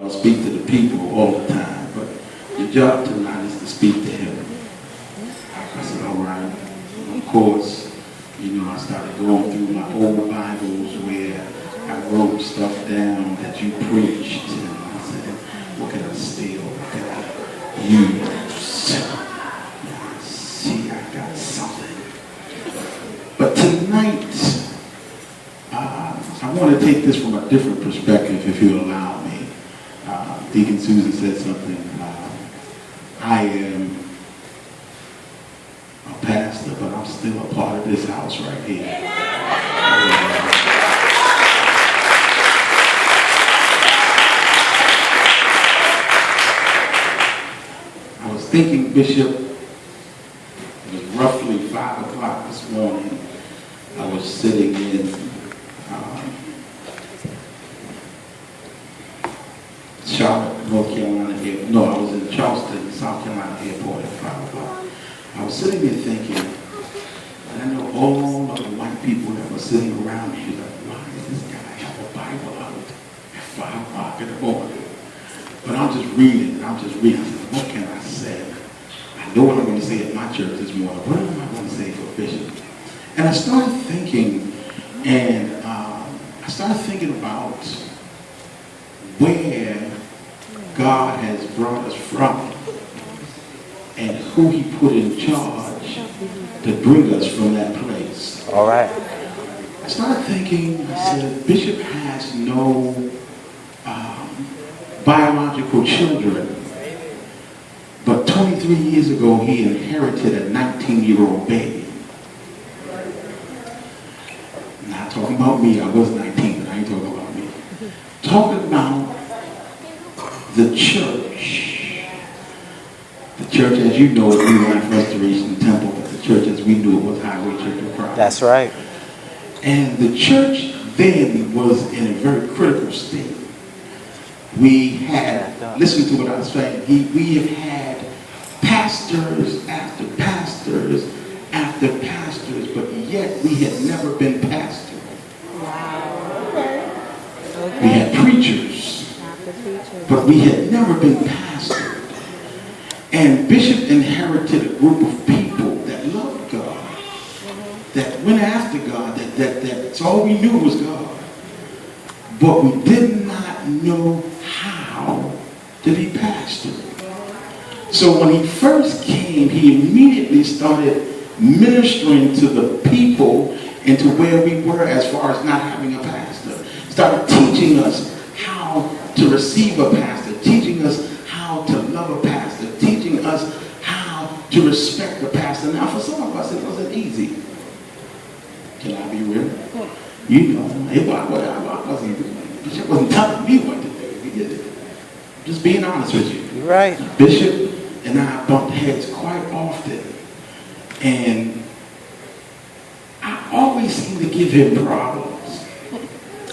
I speak to the people all the time, but your job tonight is to speak to him. I said, all right. Of course, I started going through my old Bibles where I wrote stuff down that you preached. And I said, what can I steal? What can I use? See, I got something. But tonight, I want to take this from a different perspective, if you'll allow me. Deacon Susan said something. I am a pastor, but I'm still a part of this house right here. I was thinking, Bishop, it was roughly 5 o'clock this morning. I was sitting in Charlotte, North Carolina airport. No, I was in Charleston, South Carolina airport at 5 o'clock. I was sitting there thinking, and I know all of the white people that were sitting around me, like, why does this guy have a Bible out at 5 o'clock in the morning? But I'm just reading. I said, what can I say? I know what I'm going to say at my church this morning. What am I going to say for Bishop? And I started thinking, about where God has brought us from and who he put in charge to bring us from that place. All right. I started thinking, I said, Bishop has no biological children, but 23 years ago he inherited a 19-year-old baby. Not talking about me, I was 19, but I ain't talking about me. Talking about the church. The church as you know is New Life Restoration Temple, but the church as we knew it was Highway Church of Christ. That's right. And the church then was in a very critical state. We had, listen to what I was saying, we have had pastors after pastors after pastors, but yet we had never been pastored. Wow. Okay. We had preachers, but we had never been pastored. And Bishop inherited a group of people that loved God, that went after God, that's all we knew was God. But we did not know how to be pastored. So when he first came, he immediately started ministering to the people and to where we were as far as not having a pastor. Started teaching us how to receive a pastor, teaching us how to love a pastor, teaching us how to respect a pastor. Now, for some of us, it wasn't easy. Can I be real? Bishop wasn't telling me what to do. Just being honest with you. You're right. Bishop and I bumped heads quite often. And I always seemed to give him problems.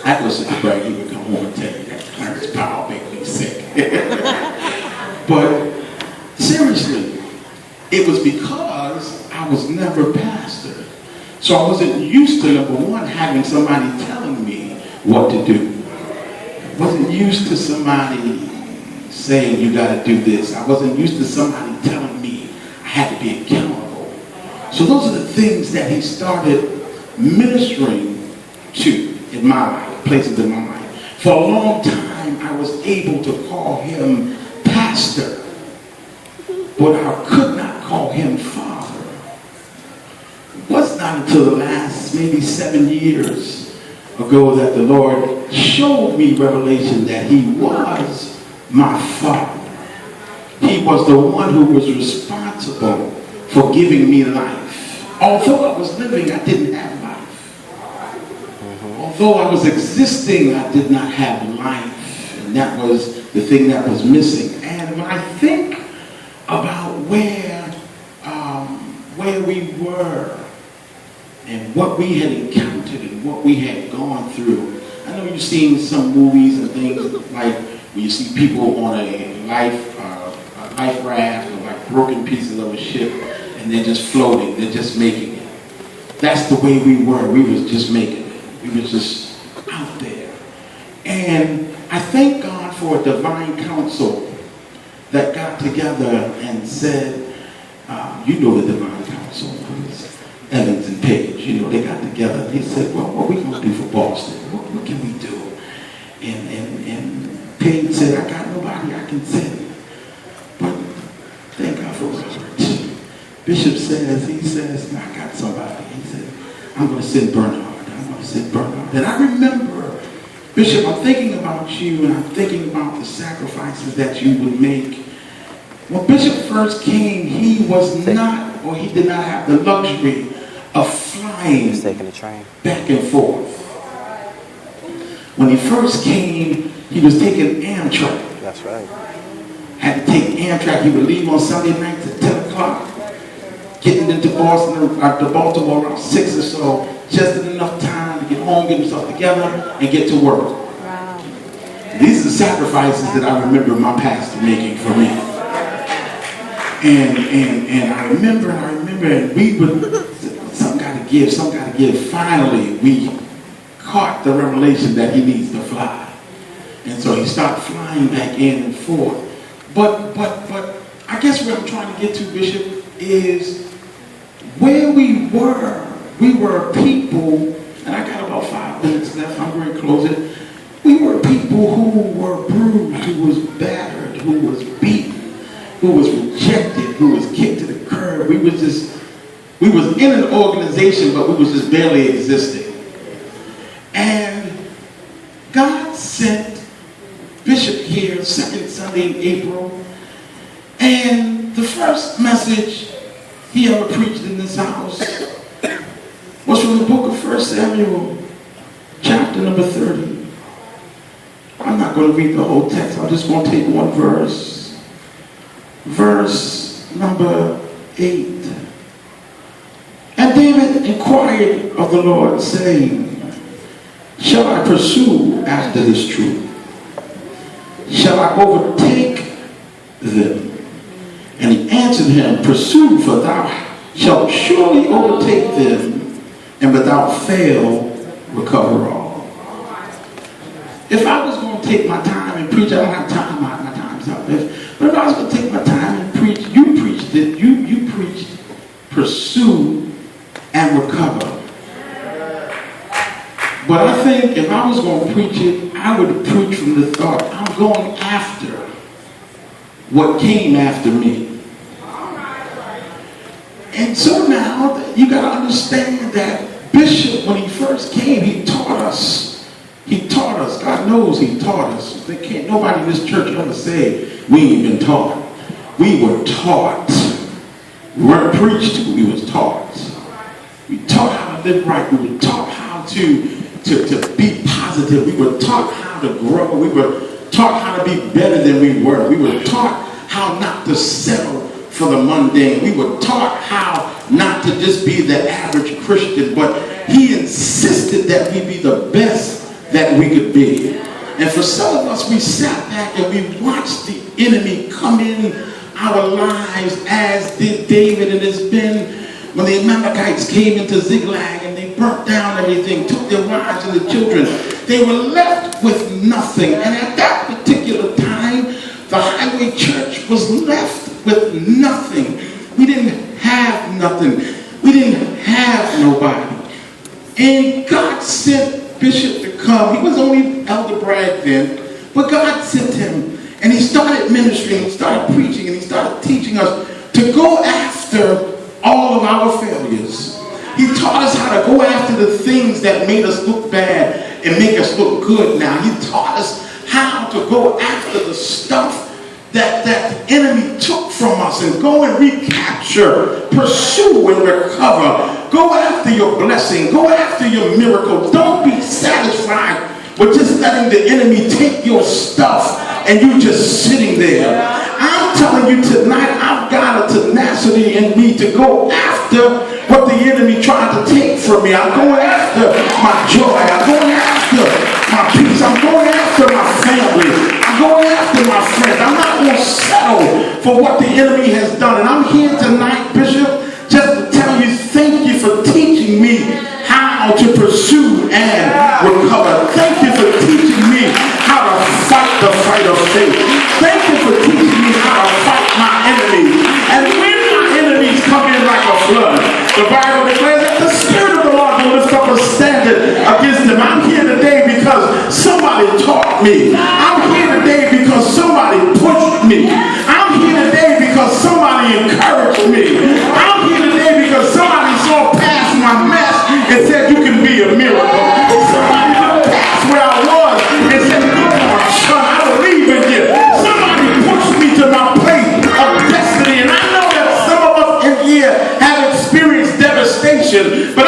I was such a brag, he would come home and tell you that Clarence Powell made me sick. But seriously, it was because I was never pastored. So I wasn't used to, number one, having somebody telling me what to do. I wasn't used to somebody saying you got to do this. I wasn't used to somebody telling me I had to be accountable. So those are the things that he started ministering to in my life, places in my life. For a long time, I was able to call him pastor, but I could not call him father. It was not until the last maybe 7 years ago that the Lord showed me revelation that he was my father. He was the one who was responsible for giving me life. Although I was living, I didn't have life. Although I was existing, I did not have life. And that was the thing that was missing. And when I think about where we were and what we had encountered and what we had gone through, I know you've seen some movies and things like when you see people on a life raft or like broken pieces of a ship and they're just floating, they're just making it. That's the way we were. We was just making it. We was just out there. And I thank God for a divine council that got together and said, you know the divine council, Evans and Page, you know, they got together and he said, well, what are we going to do for Boston? What can we do? And Page said, I got nobody I can send. But thank God for Robert. Bishop says, he says, I got somebody. He said, I'm going to send Bernard. I'm going to send Bernard. And I remember, Bishop, I'm thinking about you and I'm thinking about the sacrifices that you would make. When Bishop first came, he was not, or he did not have the luxury of flying back and forth. When he first came, he was taking Amtrak. That's right. Had to take Amtrak. He would leave on Sunday nights at 10 o'clock, getting into Baltimore around 6 or so, just enough time to get home, get himself together, and get to work. Wow. These are the sacrifices that I remember my pastor making for me. And I remember, and we would, some got to give. Finally, we caught the revelation that he needs to fly. And so he started flying back in and forth. But I guess what I'm trying to get to, Bishop, is where we were people, and I got about 5 minutes left, I'm going to close it. We were people who were bruised, who was battered, who was beaten, who was rejected, who was kicked to the curb. We was in an organization, but we was just barely existing. And God sent Bishop here, second Sunday in April, and the first message he ever preached in this house was from the book of 1 Samuel, chapter number 30. I'm not going to read the whole text, I'm just going to take one verse. Verse number 8. And David inquired of the Lord, saying, shall I pursue after this truth? Shall I overtake them? And he answered him, pursue, for thou shalt surely overtake them, and without fail recover all. If I was going to take my time and preach, I don't have time, my time's up. But if I was going to take my time and preach, you preached it, you preached, pursue and recover. But I think if I was going to preach it, I would preach from the thought, I'm going after what came after me. And so now, you got to understand that Bishop, when he first came, he taught us. He taught us. God knows he taught us. There can't nobody in this church ever say we ain't been taught. We were taught. We weren't preached to, we was taught. We taught how to live right. We were taught how to be positive. We were taught how to grow. We were taught how to be better than we were. We were taught how not to settle for the mundane. We were taught how not to just be the average Christian, but he insisted that we be the best that we could be. And for some of us, we sat back and we watched the enemy come in our lives, as did David. And it's been when the Amalekites came into Ziklag and they burnt down everything, took their wives and their children. They were left with nothing. And at that particular time, the Highway Church was left with nothing. We didn't have nothing. We didn't have nobody. And God sent Bishop to come. He was only Elder Bragg then, but God sent him, and he started ministering, he started preaching, and he started teaching us to go after all of our failures. He taught us how to go after the things that made us look bad and make us look good now. He taught us how to go after the stuff that the enemy took from us and go and recapture, pursue and recover. Go after your blessing. Go after your miracle. Don't be satisfied with just letting the enemy take your stuff and you just sitting there. I'm telling you tonight, I've got a tenacity in me to go after what the enemy tried to take from me. I'm going after my joy. I'm going after my peace. I'm going after my family. I'm going after my friends. I'm not going to settle for what the enemy has done. And I'm here tonight, Bishop, just to tell you, thank you for teaching me how to pursue and recover. Thank you for teaching me how to fight the fight of faith. Thank you for teaching me how to fight my enemies. And when my enemies come in like a flood, the Bible declares that the Spirit of the Lord will lift up a standard against them. I'm here today because somebody taught me. I'm here today because somebody pushed me. I'm here today because somebody encouraged me. I'm here today because somebody saw past my mess and said you can be a miracle. Somebody looked past where I was and said, come on, son, I believe in you. Somebody pushed me to my place of destiny. And I know that some of us in here have experienced devastation, but